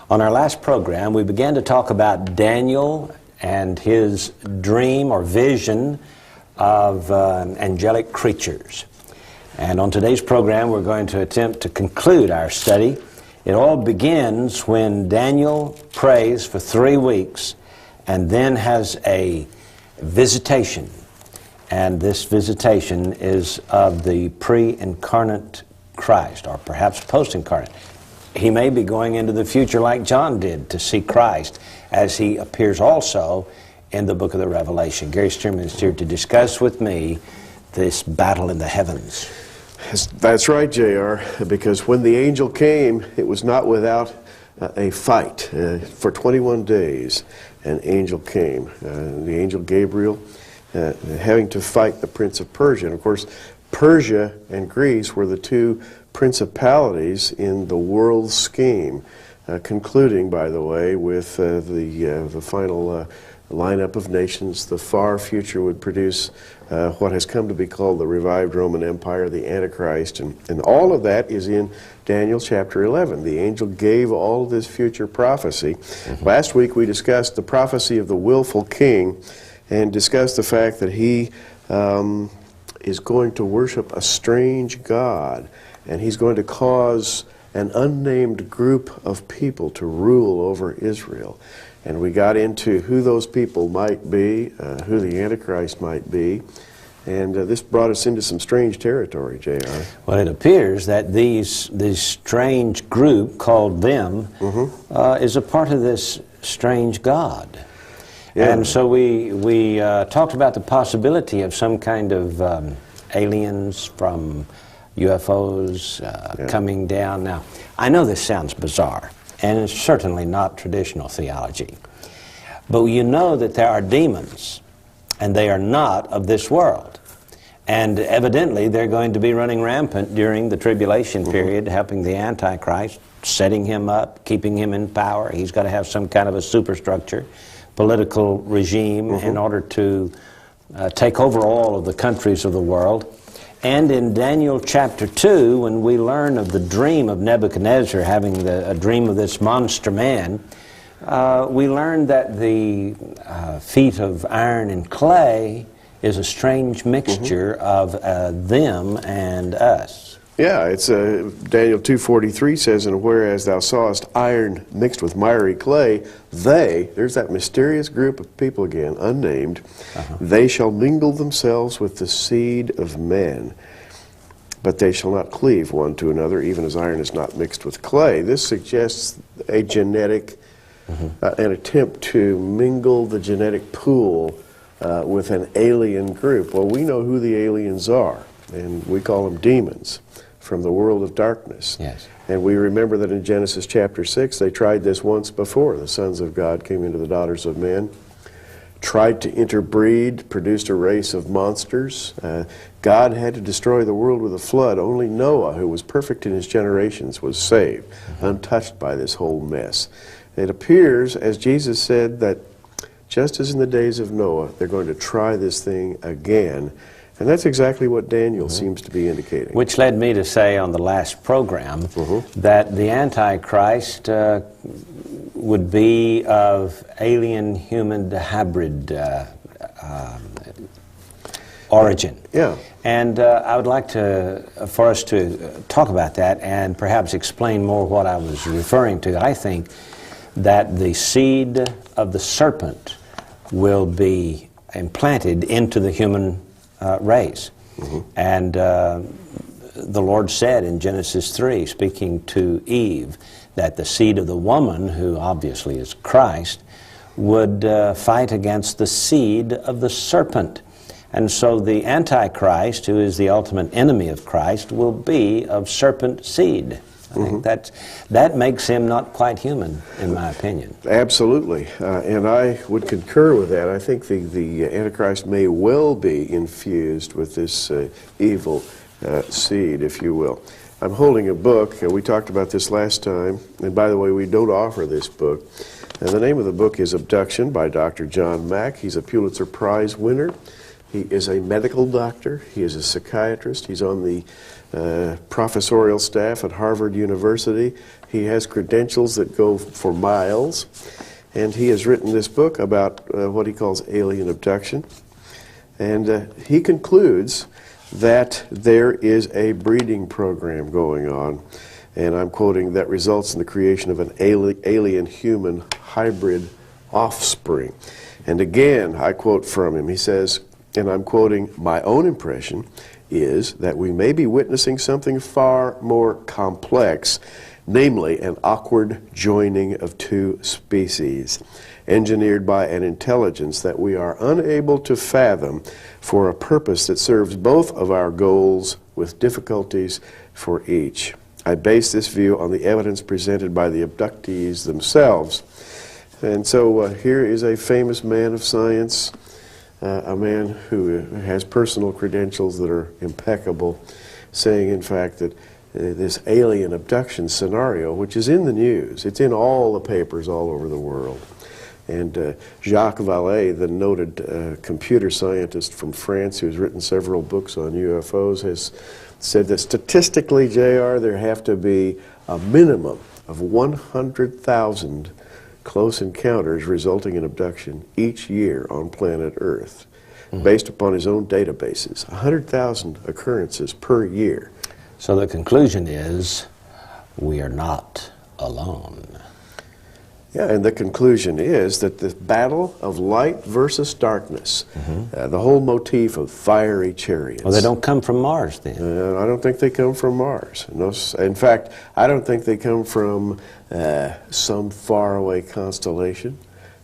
On our last program, we began to talk about Daniel and his dream or vision of angelic creatures. And on today's program, we're going to attempt to conclude our study. It all begins when Daniel prays for 3 weeks and then has a visitation. And this visitation is of the pre-incarnate Christ, or perhaps post-incarnate. He may be going into the future like John did to see Christ, as he appears also in the book of the Revelation. Gary Stearman is here to discuss with me this battle in the heavens. That's right, J.R., because when the angel came, it was not without a fight. For 21 days, an angel came, the angel Gabriel, having to fight the prince of Persia. And of course, Persia and Greece were the two principalities in the world scheme, concluding, by the way, with the final lineup of nations. The far future would produce what has come to be called the revived Roman Empire, the Antichrist, and all of that is in Daniel chapter 11. The angel gave all of this future prophecy. Last week we discussed the prophecy of the willful king and discussed the fact that he is going to worship a strange god, and he's going to cause an unnamed group of people to rule over Israel. And we got into who those people might be, who the Antichrist might be, and this brought us into some strange territory, J.R. Well, it appears that this strange group called them is a part of this strange god. Yeah. And so we talked about the possibility of some kind of aliens from UFOs coming down. Now, I know this sounds bizarre, and it's certainly not traditional theology. But you know that there are demons, and they are not of this world. And evidently, they're going to be running rampant during the tribulation period, helping the Antichrist, setting him up, keeping him in power. He's got to have some kind of a superstructure, political regime, in order to take over all of the countries of the world. And in Daniel chapter 2, when we learn of the dream of Nebuchadnezzar having a dream of this monster man, we learn that the feet of iron and clay is a strange mixture of them and us. Yeah, it's Daniel 2:43 says, "And whereas thou sawest iron mixed with miry clay, there's that mysterious group of people again, unnamed, they shall mingle themselves with the seed of men, but they shall not cleave one to another, even as iron is not mixed with clay." This suggests a genetic, an attempt to mingle the genetic pool with an alien group. Well, we know who the aliens are, and we call them demons from the world of darkness. Yes. And we remember that in Genesis chapter 6, they tried this once before. The sons of God came into the daughters of men, tried to interbreed, produced a race of monsters. God had to destroy the world with a flood. Only Noah, who was perfect in his generations, was saved, untouched by this whole mess. It appears, as Jesus said, that just as in the days of Noah, they're going to try this thing again. And that's exactly what Daniel seems to be indicating. Which led me to say on the last program that the Antichrist would be of alien-human hybrid origin. Yeah. And I would like for us to talk about that and perhaps explain more what I was referring to. I think that the seed of the serpent will be implanted into the human race. And the Lord said in Genesis 3, speaking to Eve, that the seed of the woman, who obviously is Christ, would fight against the seed of the serpent. And so the Antichrist, who is the ultimate enemy of Christ, will be of serpent seed. I think that makes him not quite human, in my opinion. Absolutely, and I would concur with that. I think the Antichrist may well be infused with this evil seed, if you will. I'm holding a book, and we talked about this last time, and by the way, we don't offer this book. And the name of the book is Abduction by Dr. John Mack. He's a Pulitzer Prize winner. He is a medical doctor. He is a psychiatrist. He's on the professorial staff at Harvard University. He He has credentials that go for miles. And he has written this book about what he calls alien abduction. And he concludes that there is a breeding program going on, and I'm quoting, that results in the creation of an alien-human hybrid offspring. And again, I quote from him. He says, and I'm quoting, "My own impression is that we may be witnessing something far more complex, namely an awkward joining of two species, engineered by an intelligence that we are unable to fathom for a purpose that serves both of our goals with difficulties for each. I base this view on the evidence presented by the abductees themselves." And so here is a famous man of science, a man who has personal credentials that are impeccable, saying in fact that this alien abduction scenario, which is in the news, it's in all the papers all over the world. And Jacques Vallée, the noted computer scientist from France who has written several books on UFOs, has said that statistically, JR, there have to be a minimum of 100,000 close encounters resulting in abduction each year on planet Earth, based upon his own databases. 100,000 occurrences per year. So the conclusion is, we are not alone. Yeah, and the conclusion is that the battle of light versus darkness, the whole motif of fiery chariots. Well, they don't come from Mars then. I don't think they come from Mars. No, in fact, I don't think they come from some faraway constellation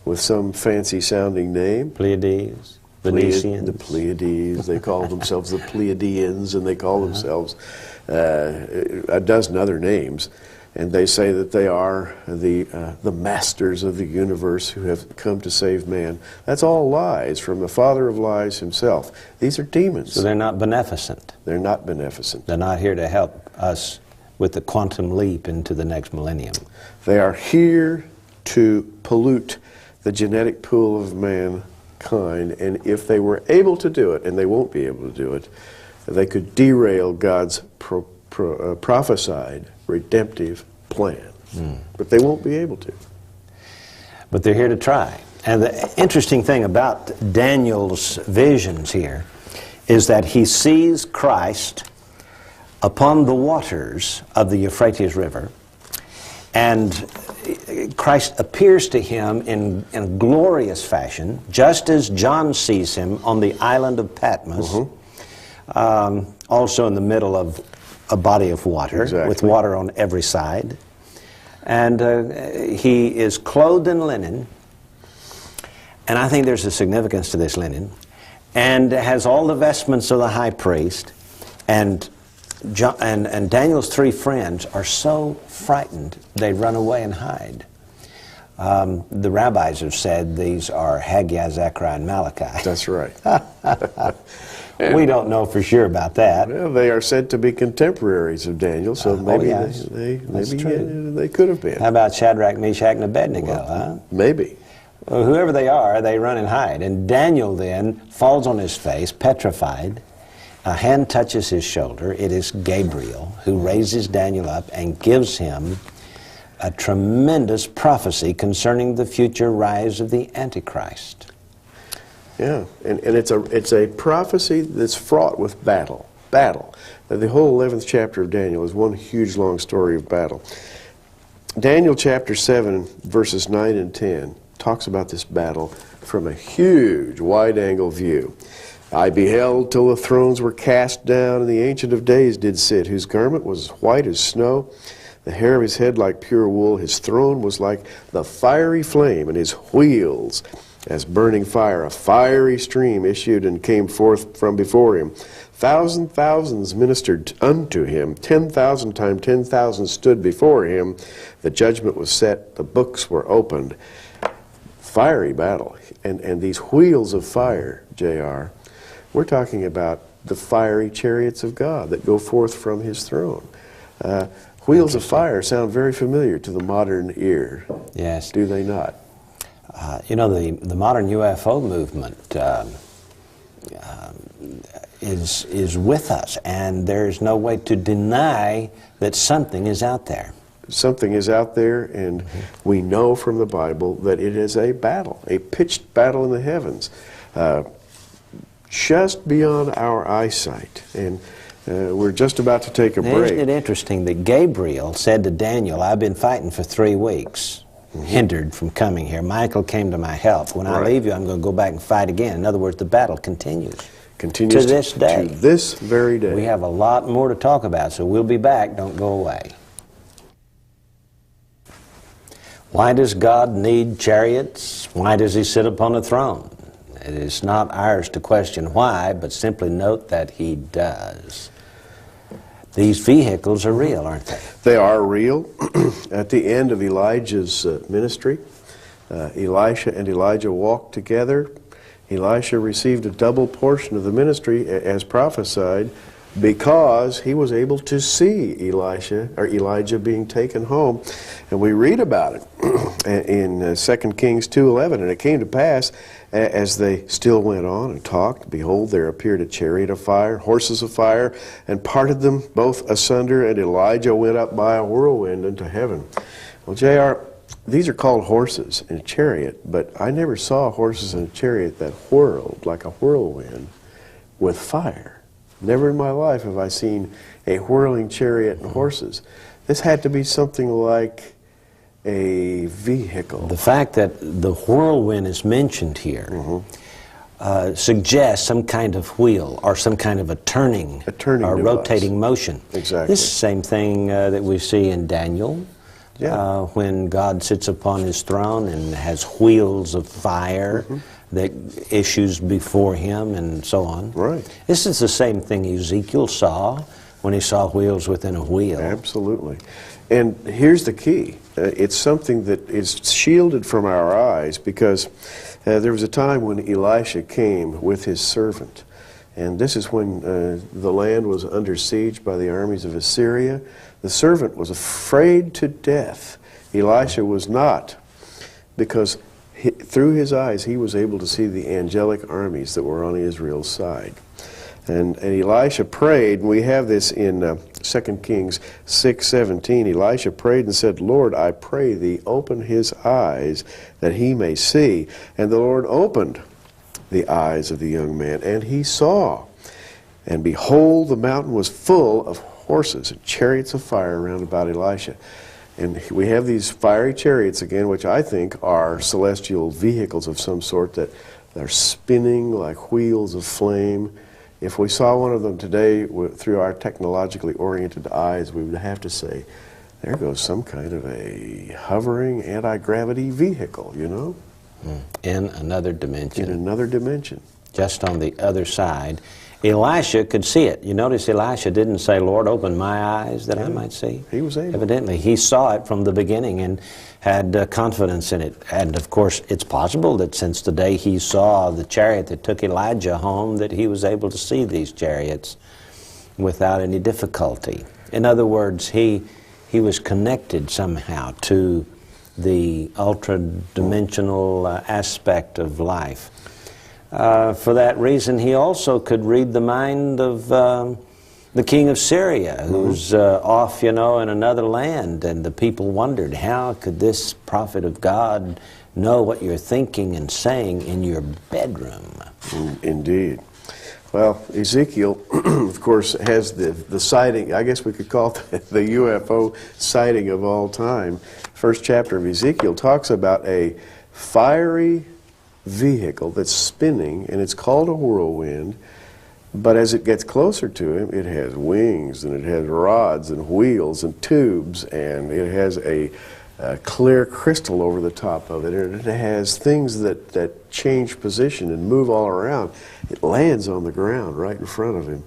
with some fancy-sounding name. Pleiades, Venetians. The Pleiades. They call themselves the Pleiadians, and they call themselves a dozen other names. And they say that they are the masters of the universe who have come to save man. That's all lies from the father of lies himself. These are demons. So they're not beneficent. They're not beneficent. They're not here to help us with the quantum leap into the next millennium. They are here to pollute the genetic pool of mankind, and if they were able to do it, and they won't be able to do it, they could derail God's prophesied redemptive plan. But they won't be able to. But they're here to try. And the interesting thing about Daniel's visions here is that he sees Christ upon the waters of the Euphrates River, and Christ appears to him in a glorious fashion, just as John sees him on the island of Patmos, also in the middle of a body of water, with water on every side. And he is clothed in linen, and I think there's a significance to this linen, and has all the vestments of the high priest, and Daniel's three friends are so frightened they run away and hide. The rabbis have said these are Haggai, Zechariah, and Malachi. That's right. We don't know for sure about that. Well, they are said to be contemporaries of Daniel, so maybe they could have been. How about Shadrach, Meshach, and Abednego? Well, maybe. Well, whoever they are, they run and hide. And Daniel then falls on his face, petrified. A hand touches his shoulder. It is Gabriel who raises Daniel up and gives him a tremendous prophecy concerning the future rise of the Antichrist. Yeah, and it's a prophecy that's fraught with battle. The whole 11th chapter of Daniel is one huge long story of battle. Daniel chapter 7, verses 9 and 10 talks about this battle from a huge wide-angle view. I beheld till the thrones were cast down, and the Ancient of Days did sit, whose garment was white as snow, the hair of his head like pure wool. His throne was like the fiery flame, and his wheels as burning fire. A fiery stream issued and came forth from before him. Thousands ministered unto him. 10,000 times 10,000 stood before him. The judgment was set. The books were opened. Fiery battle. And these wheels of fire, J.R., we're talking about the fiery chariots of God that go forth from his throne. Wheels of fire sound very familiar to the modern ear. Yes. Do they not? You know, the modern UFO movement is with us, and there's no way to deny that something is out there. something is out there, and we know from the Bible that it is a battle, a pitched battle in the heavens, just beyond our eyesight. And we're just about to take a break. Isn't it interesting that Gabriel said to Daniel, I've been fighting for 3 weeks, hindered from coming here. Michael came to my help. When I leave you, I'm going to go back and fight again. In other words, the battle continues. Continues to this day. To this very day. We have a lot more to talk about, so we'll be back. Don't go away. Why does God need chariots? Why does he sit upon a throne? It is not ours to question why, but simply note that he does. These vehicles are real, aren't they? They are real. At the end of Elijah's ministry, Elisha and Elijah walked together. Elisha received a double portion of the ministry as prophesied because he was able to see Elijah being taken home. And we read about it in 2 Kings 2:11. And it came to pass, as they still went on and talked, behold, there appeared a chariot of fire, horses of fire, and parted them both asunder, and Elijah went up by a whirlwind into heaven. Well, J.R., these are called horses in a chariot, but I never saw horses in a chariot that whirled like a whirlwind with fire. Never in my life have I seen a whirling chariot and horses. This had to be something like a vehicle. The fact that the whirlwind is mentioned here suggests some kind of wheel or some kind of a turning or device. Rotating motion. Exactly. This is the same thing that we see in Daniel. Yeah. When God sits upon his throne and has wheels of fire that issues before him and so on. Right. This is the same thing Ezekiel saw when he saw wheels within a wheel. Absolutely. And here's the key. It's something that is shielded from our eyes because there was a time when Elisha came with his servant. And this is when the land was under siege by the armies of Assyria. The servant was afraid to death. Elisha was not, because through his eyes he was able to see the angelic armies that were on Israel's side. And Elisha prayed, and we have this in 2 Kings 6:17. Elisha prayed and said, Lord, I pray thee, open his eyes that he may see. And the Lord opened the eyes of the young man, and he saw. And behold, the mountain was full of horses and chariots of fire round about Elisha. And we have these fiery chariots again, which I think are celestial vehicles of some sort that are spinning like wheels of flame. If we saw one of them today through our technologically oriented eyes, we would have to say, there goes some kind of a hovering anti-gravity vehicle, you know? In another dimension. In another dimension. Just on the other side. Elisha could see it. You notice Elisha didn't say, Lord, open my eyes that I might see. He was able. Evidently, he saw it from the beginning and had confidence in it. And of course, it's possible that since the day he saw the chariot that took Elijah home, that he was able to see these chariots without any difficulty. In other words, he was connected somehow to the ultra-dimensional aspect of life. For that reason, he also could read the mind of the king of Syria, who's off, in another land, and the people wondered, how could this prophet of God know what you're thinking and saying in your bedroom? Indeed. Well, Ezekiel, of course, has the sighting, I guess we could call it the UFO sighting of all time. First chapter of Ezekiel talks about a fiery vehicle that's spinning, and it's called a whirlwind, but as it gets closer to him, it has wings, and it has rods and wheels and tubes, and it has a clear crystal over the top of it, and it has things that change position and move all around. It lands on the ground right in front of him,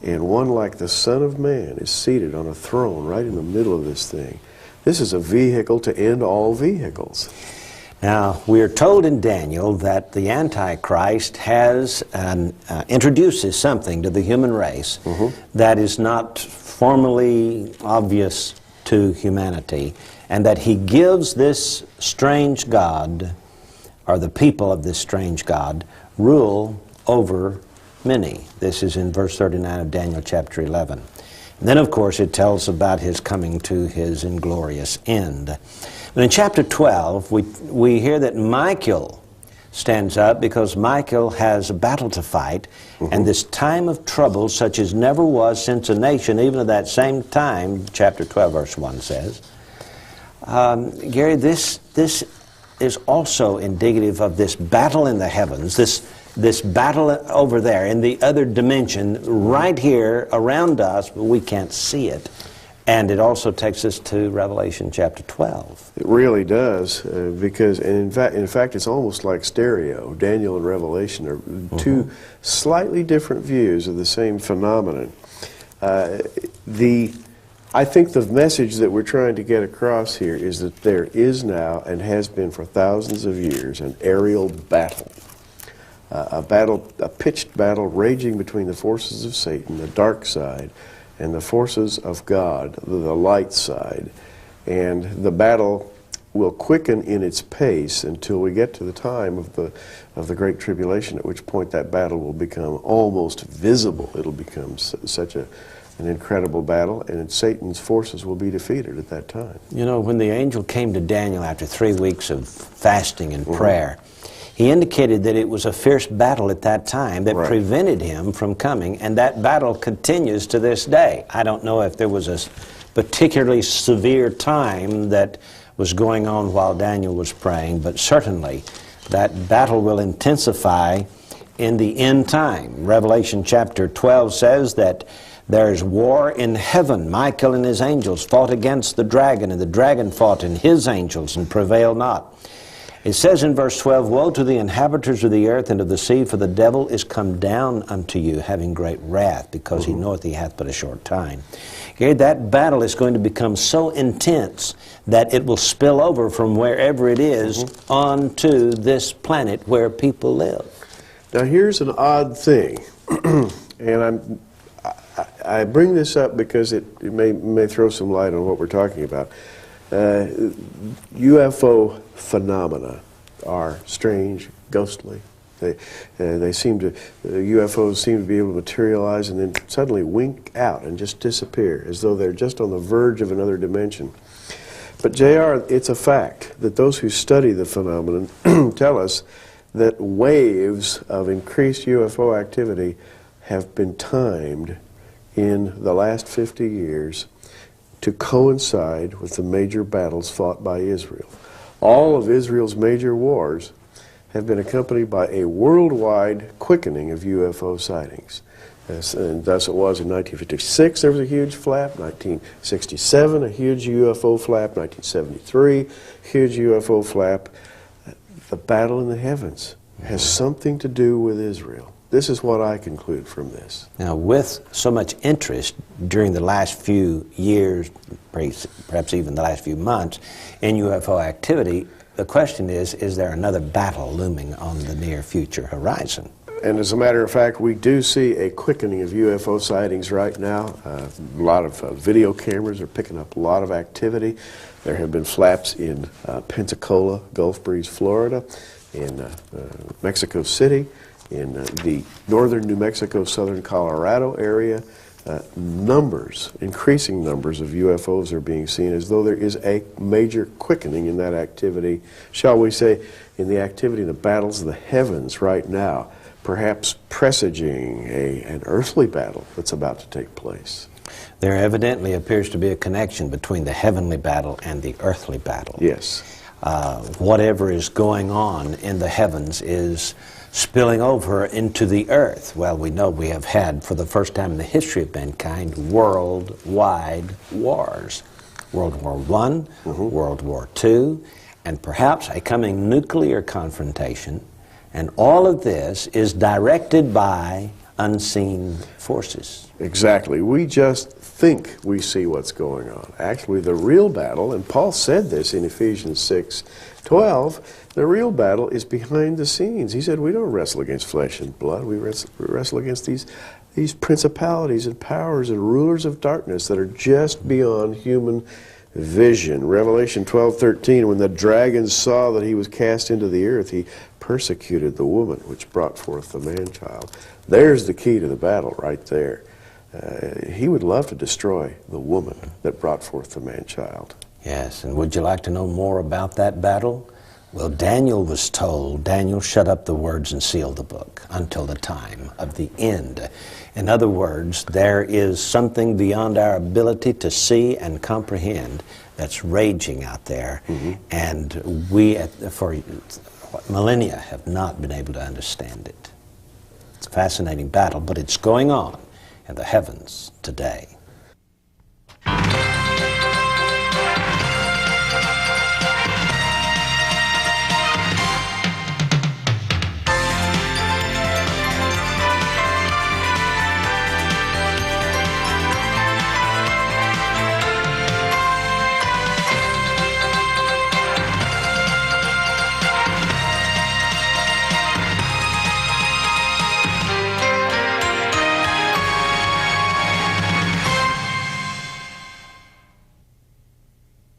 and one like the Son of Man is seated on a throne right in the middle of this thing. This is a vehicle to end all vehicles. Now, we are told in Daniel that the Antichrist has introduces something to the human race that is not formally obvious to humanity, and that he gives this strange God, or the people of this strange God, rule over many. This is in verse 39 of Daniel chapter 11. Then, of course, it tells about his coming to his inglorious end. But in chapter 12, we hear that Michael stands up because Michael has a battle to fight, and this time of trouble such as never was since a nation, even at that same time, chapter 12, verse 1 says. Gary, this is also indicative of this battle in the heavens, this battle over there in the other dimension, right here around us, but we can't see it. And it also takes us to Revelation chapter 12. It really does, because, and in fact, it's almost like stereo. Daniel and Revelation are two slightly different views of the same phenomenon. I think the message that we're trying to get across here is that there is now, and has been for thousands of years, an aerial battle. A pitched battle raging between the forces of Satan, the dark side, and the forces of God, the light side. And the battle will quicken in its pace until we get to the time of the Great Tribulation, at which point that battle will become almost visible. It'll become such an incredible battle, and Satan's forces will be defeated at that time. You know, when the angel came to Daniel after 3 weeks of fasting and prayer, he indicated that it was a fierce battle at that time that prevented him from coming, and that battle continues to this day. I don't know if there was a particularly severe time that was going on while Daniel was praying, but certainly that battle will intensify in the end time. Revelation chapter 12 says that there's war in heaven. Michael and his angels fought against the dragon, and the dragon fought and his angels and prevailed not. It says in verse 12, "Woe to the inhabitants of the earth and of the sea, for the devil is come down unto you, having great wrath, because he knoweth he hath but a short time." Gary, that battle is going to become so intense that it will spill over from wherever it is onto this planet where people live. Now here's an odd thing, and I bring this up because it may throw some light on what we're talking about. UFO phenomena are strange, ghostly. UFOs seem to be able to materialize and then suddenly wink out and just disappear, as though they're just on the verge of another dimension. But JR, it's a fact that those who study the phenomenon tell us that waves of increased UFO activity have been timed in the last 50 years to coincide with the major battles fought by Israel. All of Israel's major wars have been accompanied by a worldwide quickening of UFO sightings. And thus it was in 1956, there was a huge flap. 1967, a huge UFO flap. 1973, huge UFO flap. The battle in the heavens has something to do with Israel. This is what I conclude from this. Now, with so much interest during the last few years, perhaps even the last few months, in UFO activity, the question is there another battle looming on the near future horizon? And as a matter of fact, we do see a quickening of UFO sightings right now. A lot of video cameras are picking up a lot of activity. There have been flaps in Pensacola, Gulf Breeze, Florida, in Mexico City, in the northern New Mexico, southern Colorado area. Increasing numbers of UFOs are being seen, as though there is a major quickening in that activity, shall we say, in the activity in the battles of the heavens right now, perhaps presaging an earthly battle that's about to take place. There evidently appears to be a connection between the heavenly battle and the earthly battle. Yes. Whatever is going on in the heavens is spilling over into the earth. Well, we know we have had, for the first time in the history of mankind, worldwide wars. World War I, World War II, and perhaps a coming nuclear confrontation. And all of this is directed by unseen forces. Exactly. We just think we see what's going on. Actually, the real battle, and Paul said this in Ephesians 6:12, the real battle is behind the scenes. He said we don't wrestle against flesh and blood. We wrestle against these principalities and powers and rulers of darkness that are just beyond human vision. Revelation 12:13, when the dragon saw that he was cast into the earth, he persecuted the woman which brought forth the man-child. There's the key to the battle right there. he would love to destroy the woman that brought forth the man-child. Yes, and would you like to know more about that battle? Well, Daniel was told, Daniel, shut up the words and seal the book until the time of the end. In other words, there is something beyond our ability to see and comprehend that's raging out there, and we, for millennia, have not been able to understand it. It's a fascinating battle, but it's going on in the heavens today.